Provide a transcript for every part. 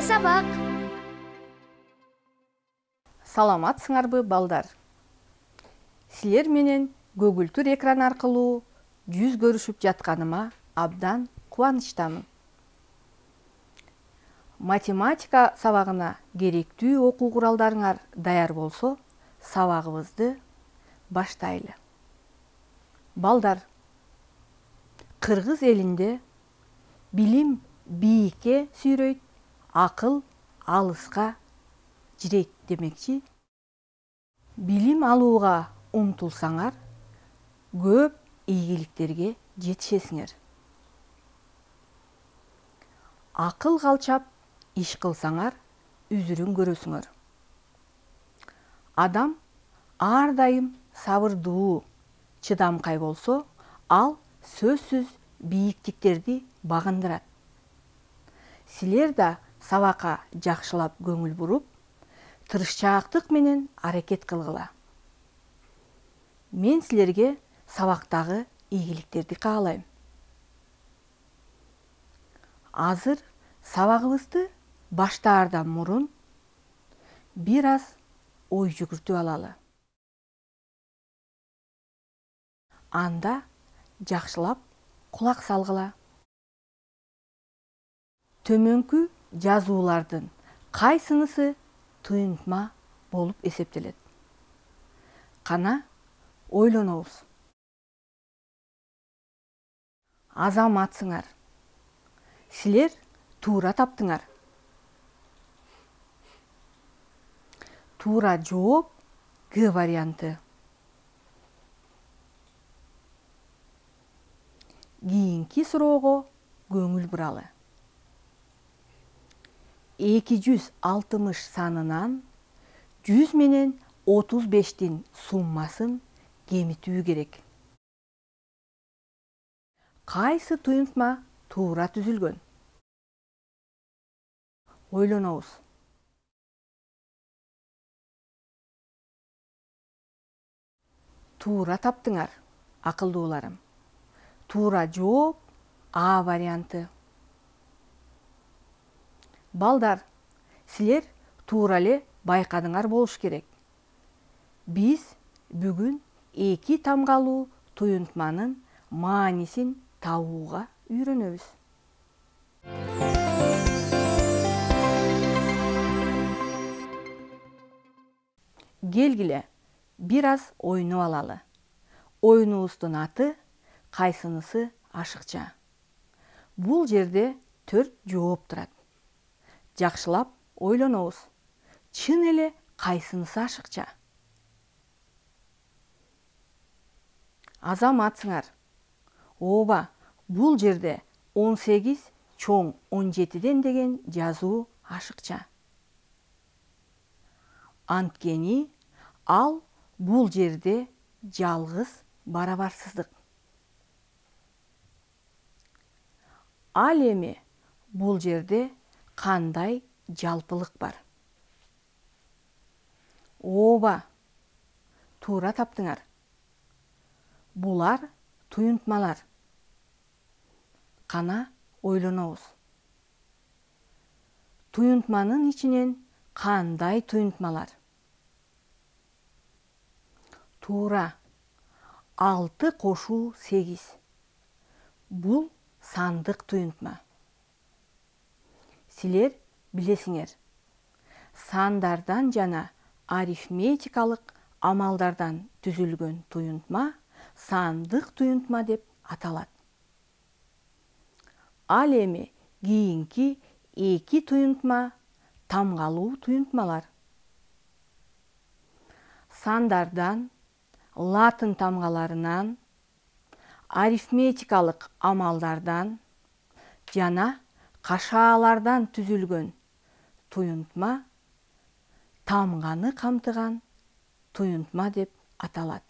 сабак. Саламатсыңарбы, балдар? Силер менен көгүлтүр экран аркылуу жүз көрүшүп жатканыма абдан кубанычтамын. Математика сабагына керектүү окуу куралдарыңар даяр болсо, сабагыбызды баштайлы. Балдар, кыргыз элинде билим бийикке сүйрөйт, акыл алыска жирейт демекчи. Билим алууга умтулсаңар, көп ийгиликтерге жетишесиңер. Акыл калчап иш кылсаңар, үзүрүн көрөсүңөр. Адам ар дайым сабырдуу, чыдамкай болсо, ал сөзсүз бийиктиктерди багындырат. Силер да сабакка жакшылап көңүл буруп, тырышчаактык менен аракет кылгыла. Мен силерге сабактагы ийгиликтерди каалайм. Азыр сабагыбызды баштаардан мурун бир аз ой жүгүртүп алалы. Анда жакшылап кулак салгыла. Төмөнкү жазуулардын кайсынысы туюнтма болуп эсептелет? Кана ойлонобуз. Азаматсыңар. Силер туура таптыңар. Туура жооп Г варианты. Кийинки суроого көңүл буралы. 260 санынан 100 менен 35-тин суммасын кемитүү керек. Кайсы туюнтма туура түзүлгөн? Ойлонобуз. Туура таптыңар, акылдууларым. Туура жооп А варианты. Балдар, силер туура эле байкадыңар болуш керек. Биз бүгүн эки тамгалуу туюнтманын маанисин табууга үйрөнөбүз. Келгиле, бир аз ойноп алалы. Оюнубуздун аты кайсынысы ашыкча. Бул жерде 4 жооп турат. Жакшылап ойлонобуз. Чын эле кайсынысы ашыкча? Азаматсыңар. Ооба, бул жерде 18 чоң 17ден деген жазуу ашыкча. Анткени ал бул жерде жалгыз барабарсыздык. Ал эми бул жерде кандай жалпылык бар? Ооба, туура таптыңар. Булар туюнтмалар. Кана ойлонобуз. Туюнтманын ичинен кандай туюнтмалар? Туура, 6 кошуу 8. Бул сандык туюнтма. Силер билесиңер, сандардан жана арифметикалык амалдардан түзүлгөн туюнтма сандык туюнтма деп аталат. Ал эми кийинки 2 туюнтма тамгалуу туюнтмалар. Сандардан, латын тамгаларынан, арифметикалык амалдардан жана кашаалардан түзүлгөн туюнтма тамганы камтыган туюнтма деп аталат.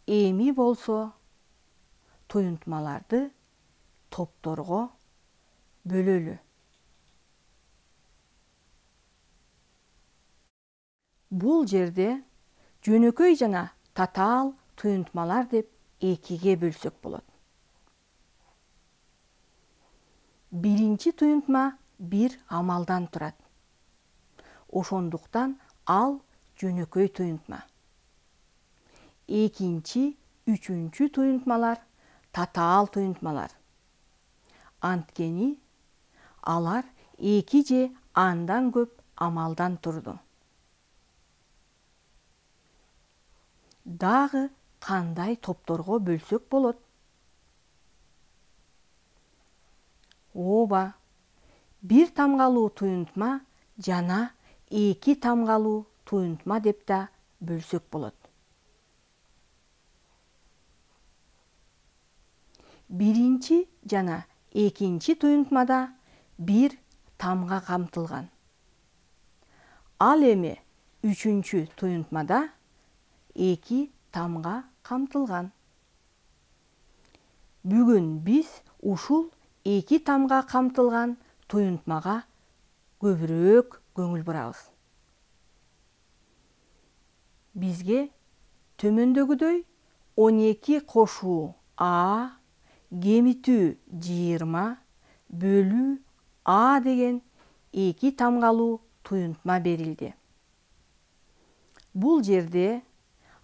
Эми болсо туюнтмаларды топторго бөлөлү. Бул жерде жөнөкөй жана татаал туюнтмалар деп экиге бөлсөк болот. Биринчи туюнтма бир амалдан турат. Ошондуктан ал жөнөкөй туюнтма. Экинчи, үчүнчү туюнтмалар татаал туюнтмалар. Анткени алар эки же андан көп амалдан турду. Дагы кандай топторго бөлсөк болот? Ооба, бир тамгалуу туюнтма жана эки тамгалуу туюнтма деп да бөлсөк болот. Биринчи жана экинчи туюнтмада бир тамга камтылган. Ал эми үчүнчү туюнтмада эки тамга камтылган. Бүгүн биз ушул эки тамга камтылган туюнтмага көбүрөөк көңүл бурабыз. Бизге төмөндөгүдөй 12 кошуу А кемитүү 20 бөлүү А деген эки тамгалуу туюнтма берилди. Бул жерде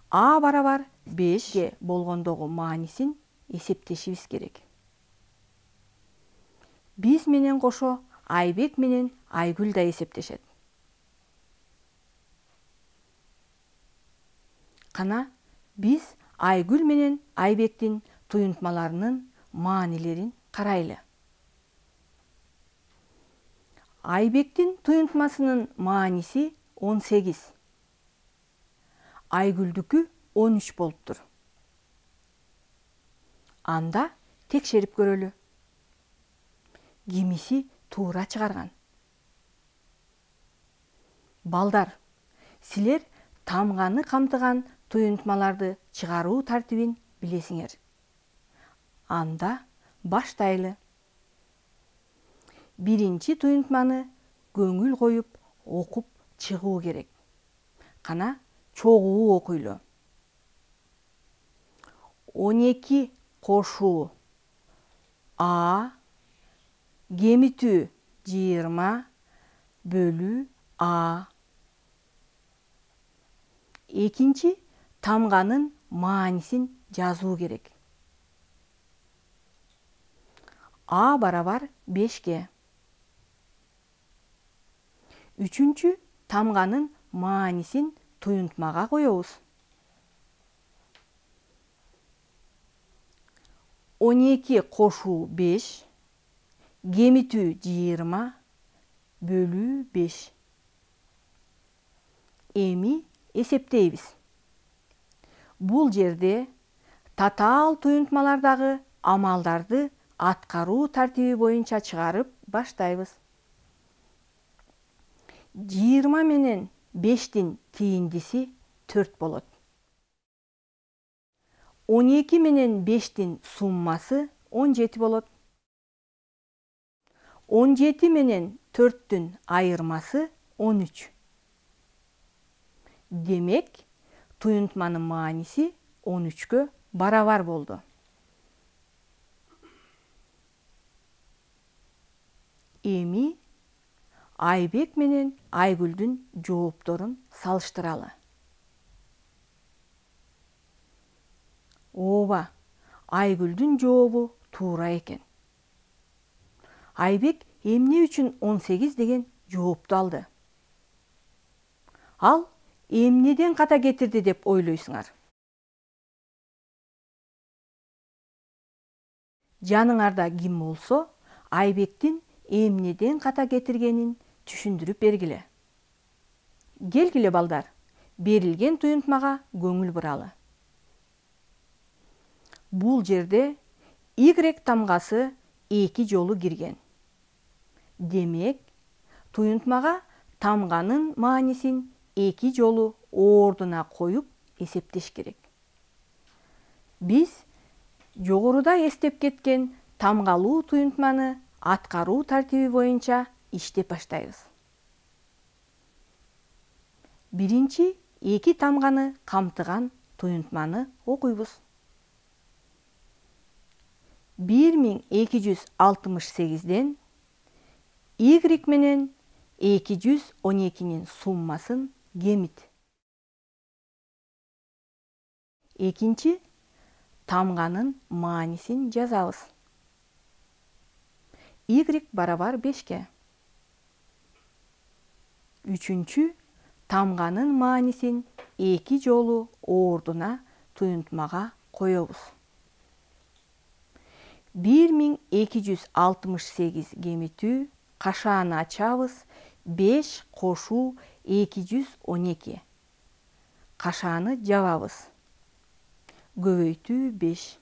А барабар 5 болгондогу маанисин эсептешибиз керек. Биз менен кошо Айбек менен Айгүл да эсептешет. Кана биз Айгүл менен Айбектин туюнтмаларынын маанилерин карайлы. Айбектин туюнтмасынын мааниси 18. Айгүлдүкү 13 болуптур. Анда текшерип көрөлү. Кимиси туура чыгарган? Балдар, силер тамганы камтыган туюнтмаларды чыгаруу тартибин билесиңер. Анда баштайлы. Биринчи туюнтманы көңүл коюп окуп чыгуу керек. Кана чогуу окуйлу. 12 кошуу А кемитүү 20 бөлүү А. Экинчи тамганын маанисин жазуу керек. А барабар 5. Үчүнчү тамганын маанисин туюнтмага коебуз. 12 кошуу 5 кемитүү 20 бөлүү 5. Эми эсептейбиз. Бул жерде татаал туюнтмалардагы амалдарды аткаруу тартиби боюнча чыгарып баштайбыз. 20 менен 5тин тийиндиси 4 болот. 12 менен 5тин суммасы 17 болот. 17 менен 4түн айырмасы 13. Демек, туюнтманын мааниси 13кө барабар болду. Эми Айбек менен Айгүлдүн жоопторун салыштыралы. Ооба, Айгүлдүн жообу туура экен. Айбек эмне үчүн 18 деген жоопту алды? Ал эмнеден ката кетирди деп ойлойсуңар? Жаныңарда ким болсо, Айбектин эмнеден ката кетиргенин түшүндүрүп бергиле. Келгиле балдар, берилген туюнтмага көңүл буралы. Бул жерде Y тамгасы 2 жолу кирген. Демек, туюнтмага тамганын маанисин 2 жолу ордуна коюп эсептеш керек. Биз жогоруда эстеп кеткен тамгалуу туюнтманы аткаруу тартиби боюнча иштеп баштайбыз. Биринчи 2 тамганы камтыган туюнтманы окуйбуз. 1268'den Y менен 212'nin summasın кемит. Экинчи, тамганын маанисин жазабыз. Y барабар 5-ке. Үчүнчү, тамганын маанисин 2 жолу ордуна туюнтмага коебуз. 1268 кемитүү кашааны ачабыз. 5 кошуу 212. Кашааны жабабыз. Көбөйтүү 5.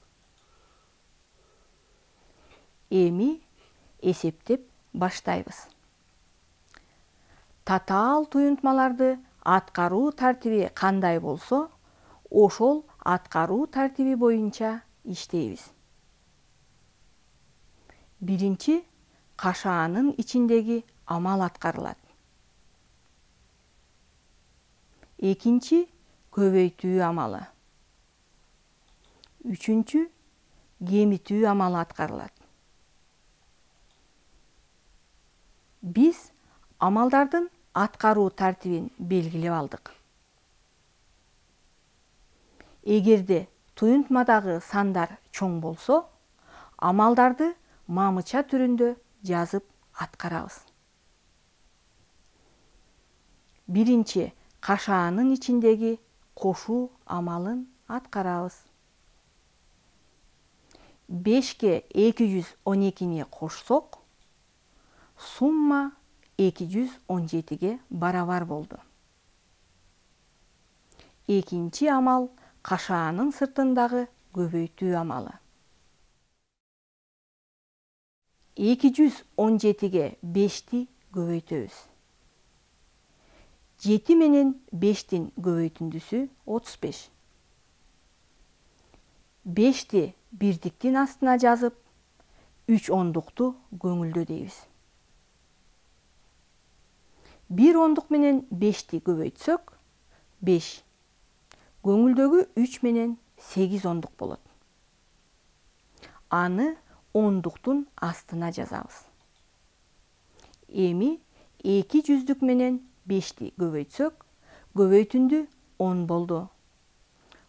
Эми эсептеп баштайбыз. Татаал туюнтмаларды аткаруу тартиби кандай болсо, ошол аткаруу тартиби боюнча иштейбиз. Биринчи, кашаанын ичиндеги амал аткарылат. Экинчи, көбөйтүү амалы. Үчүнчү, кемитүү амалы аткарылат. Биз амалдардын аткаруу тартибин белгилеп алдык. Эгерде туюнтмадагы сандар чоң болсо, амалдарды мамыча түрүндө жазып аткарабыз. Биринчи, кашаанын ичиндеги кошуу амалын аткарабыз. 5-ке 212'ni кошсок, сумма 217'ге барабар болду. Экинчи амал кашаанын сыртындагы көбөйтүү амалы. 217'ге 5'ти көбөйтөбүз. 7 менен 5'тин көбөйтүндүсү 35. 5'ти бирдиктин астына жазып, 3 ондукту көңүлдө дейбиз. 1 ондук менен 5'ти көбөйтсөк, 5. Көңүлдөгү 3 менен 8 ондук болот. Аны ондуктун астына жазабыз. Эми 2 жүздүк менен 5'ти көбөйтсөк, көбөйтүндү 10 болду.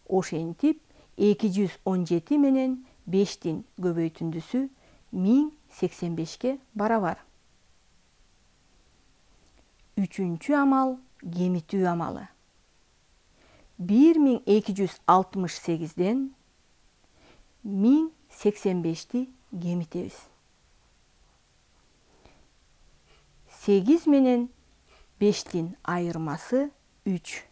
Ошентип 217 менен 5'тин көбөйтүндүсү 1085'ке барабар. Үчүнчү амал кемитүү амалы. 1268'ден 1085'ти кемитебиз. 8 менен 5'тин айырмасы 3.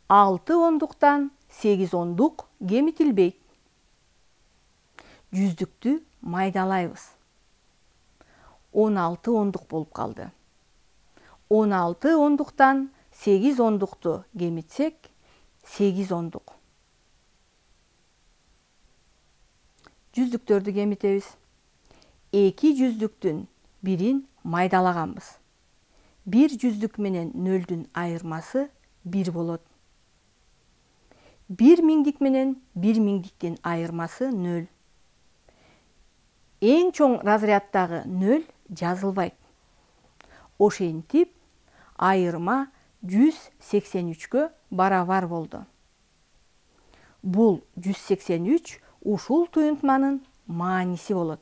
6 ондуктан 8 ондук кемитилбейт. Жүздүктү майдалайбыз. 16 ондук болуп калды. 16 ондуктан 8 ондукту кемитсек, 8 ондук. Жүздүктөрдү кемитебиз. 2 жүздүктүн бирин майдалаганбыз. 1 жүздүк менен 0'дүн айырмасы 1 болот. 1 миңдик менен 1 миңдиктин айырмасы 0. Эң чоң разряддагы 0 жазылбайт. Ошентип, айырма 183'кө барабар болду. Бул 183 ушул туюнтманын мааниси болот.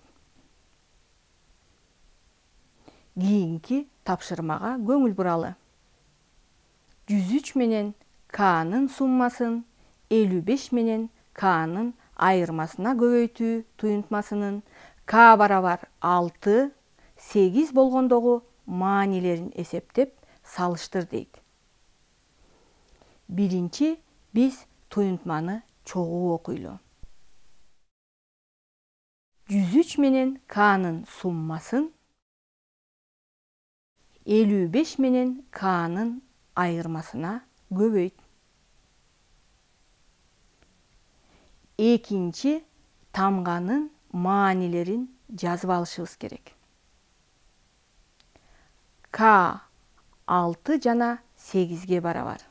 Кийинки тапшырмага көңүл буралы. 103 менен K'нын суммасын 55 менен K'нын айырмасына көбөйтүү туюнтмасынын K барабар 6, 8 болгондогу маанилерин эсептеп салыштыр дейт. Биринчи, биз туюнтманы чогуу окуйлу. 103 менен K'нын суммасын 55 менен K'нын айырмасына көбөйт. Экинчи, тамганын маанилерин жазып алышыбыз керек. K 6 жана 8'ге барабар.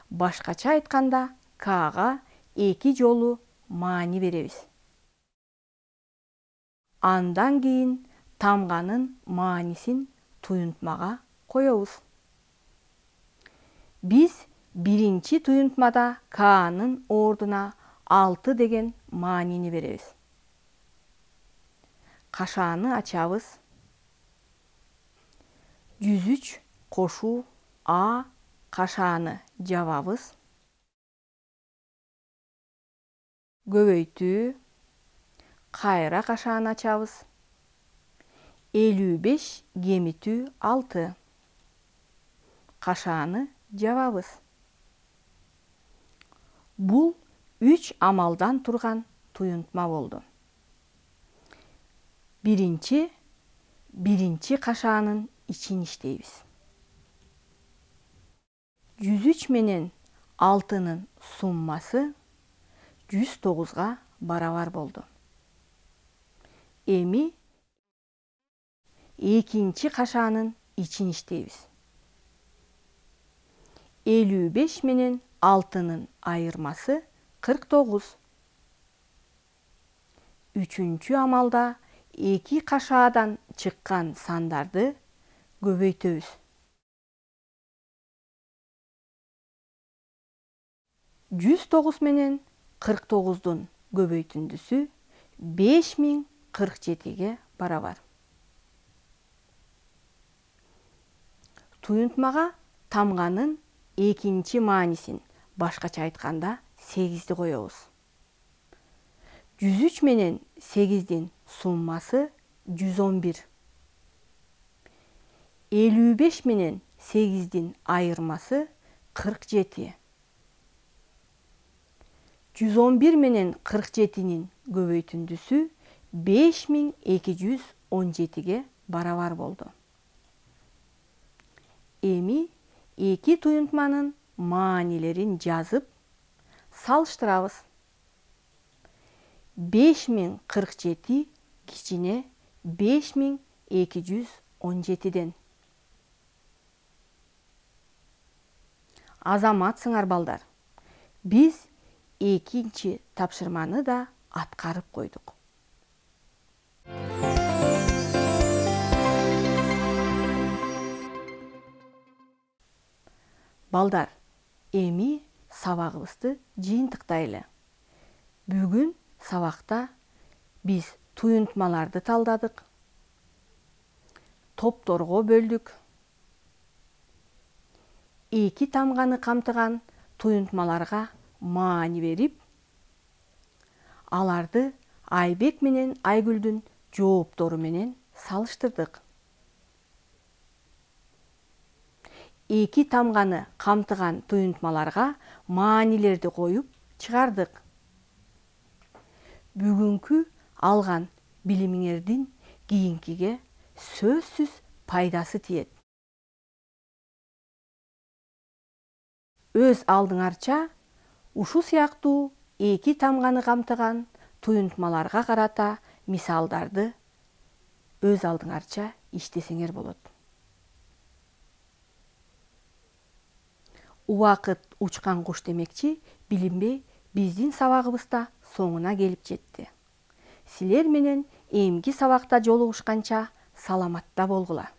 Башкача айтканда, K'га 2 жолу маани беребиз. Андан кийин тамганын маанисин туюнтмага коебуз. Биз биринчи туюнтмада К'нын ордуна 6 деген маанини беребиз. Кашааны ачабыз. 103 кошуу А кашааны жабабыз. Көбөйтүү. Кайра кашааны ачабыз. 55 кемитүү 6. Кашааны жабабыз. Бул 3 амалдан турган туюнтма болду. Биринчи кашаанын ичин иштейбиз. 103 менен 6нын суммасы 109га барабар болду. Эми экинчи кашаанын ичин иштейбиз. 55 менен 6нын айырмасы 49. Үчүнчү амалда эки кашаадан чыккан сандарды көбөйтөбүз. 109 менен 49дун көбөйтүндүсү 5047ге барабар. Туюнтмага тамганын экинчи маанисин, башкача айтканда 8ди коебуз. 103 менен 8дин суммасы 111. 55 менен 8дин айырмасы 47. 111 менен 47нин көбөйтүндүсү 5217ге барабар болду. Эми эки туюнтманын маанилерин жазып, салыштырабыз. 5047 кичине 5217ден. Азаматсыңар балдар. Биз экинчи тапшырманы да аткарып койдук. Балдар, эми сабагыбызды жыйынтыктайлы. Бүгүн сабакта биз туюнтмаларды талдадык. Топторго бөлдүк. Эки тамганы камтыган туюнтмаларга маани берип, аларды Айбек менен Айгүлдүн жооптору менен салыштырдык. Эки тамганы камтыган туюнтмаларга маанилерди коюп чыгардык. Бүгүнкү алган билимиңердин кийинкиге сөзсүз пайдасы тиет. Өз алдыңарча ушул сыяктуу эки тамганы камтыган туюнтмаларга карата мисалдарды өз алдыңарча иштесеңер болот. Убакыт учкан куш демекчи, билинбей биздин сабагыбызда соңуна келип жетти. Силер менен эмки сабакта жолугушканча саламатта болгула.